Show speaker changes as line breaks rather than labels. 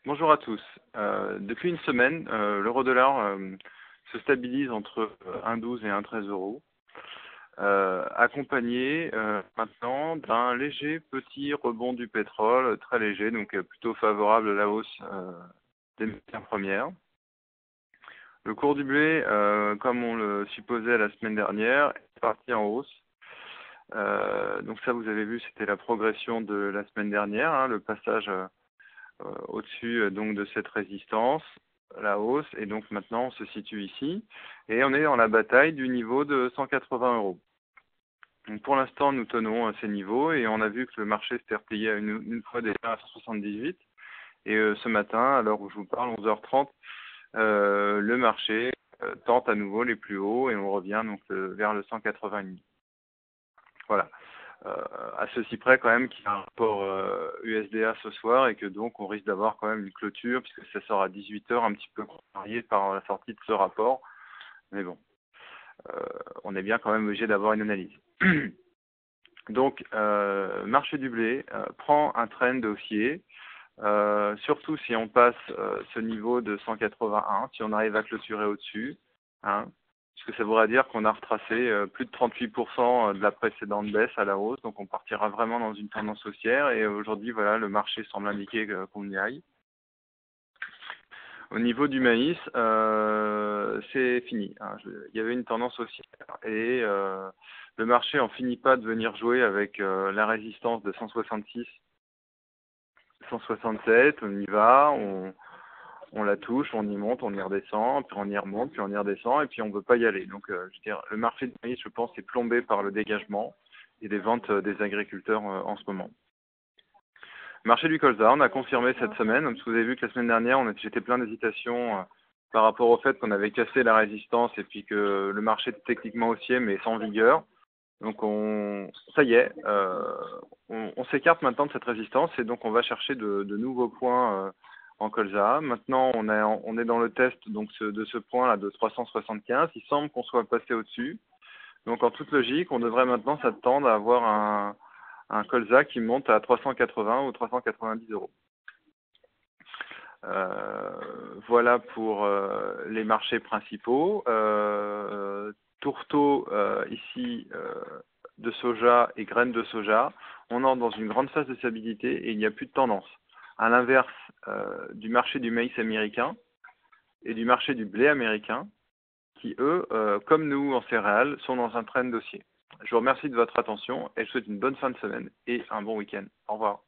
Bonjour à tous. Depuis une semaine, l'euro-dollar se stabilise entre 1,12 et 1,13 euros, accompagné maintenant d'un léger petit rebond du pétrole, très léger, donc plutôt favorable à la hausse des matières premières. Le cours du blé, comme on le supposait la semaine dernière, est parti en hausse. Donc ça, vous avez vu, c'était la progression de la semaine dernière, hein, le passage au-dessus donc de cette résistance, la hausse, et donc maintenant on se situe ici, et on est dans la bataille du niveau de 180 euros. Donc pour l'instant nous tenons à ces niveaux, et on a vu que le marché s'était replié une fois déjà à 178, et ce matin, à l'heure où je vous parle, 11h30, le marché tente à nouveau les plus hauts, et on revient donc vers le 180,5. Voilà. À ceci près quand même qu'il y a un rapport USDA ce soir et que donc on risque d'avoir quand même une clôture puisque ça sort à 18h, un petit peu contrarié par la sortie de ce rapport. Mais bon, on est bien quand même obligé d'avoir une analyse. Donc, marché du blé prend un trend haussier, surtout si on passe ce niveau de 181, si on arrive à clôturer au-dessus, hein, puisque ça voudrait dire qu'on a retracé plus de 38% de la précédente baisse à la hausse, donc on partira vraiment dans une tendance haussière, et aujourd'hui, voilà, le marché semble indiquer qu'on y aille. Au niveau du maïs, c'est fini, hein. Il y avait une tendance haussière, et le marché en finit pas de venir jouer avec la résistance de 166, 167, on y va, on la touche, on y monte, on y redescend, puis on y remonte, puis on y redescend, et puis on ne veut pas y aller. Donc, je veux dire, le marché du maïs, je pense, est plombé par le dégagement et des ventes des agriculteurs en ce moment. Marché du colza, on a confirmé cette semaine, parce que vous avez vu que la semaine dernière, j'étais plein d'hésitations par rapport au fait qu'on avait cassé la résistance et puis que le marché était techniquement haussier, mais sans vigueur. Donc, ça y est, on s'écarte maintenant de cette résistance, et donc on va chercher de nouveaux points en colza. Maintenant, on est dans le test donc de ce point-là de 375. Il semble qu'on soit passé au-dessus. Donc, en toute logique, on devrait maintenant s'attendre à avoir un colza qui monte à 380 ou 390 euros. Voilà pour les marchés principaux. Tourteau ici de soja et graines de soja, on entre dans une grande phase de stabilité et il n'y a plus de tendance. À l'inverse du marché du maïs américain et du marché du blé américain, qui eux, comme nous en céréales, sont dans un trend haussier. Je vous remercie de votre attention et je vous souhaite une bonne fin de semaine et un bon week-end. Au revoir.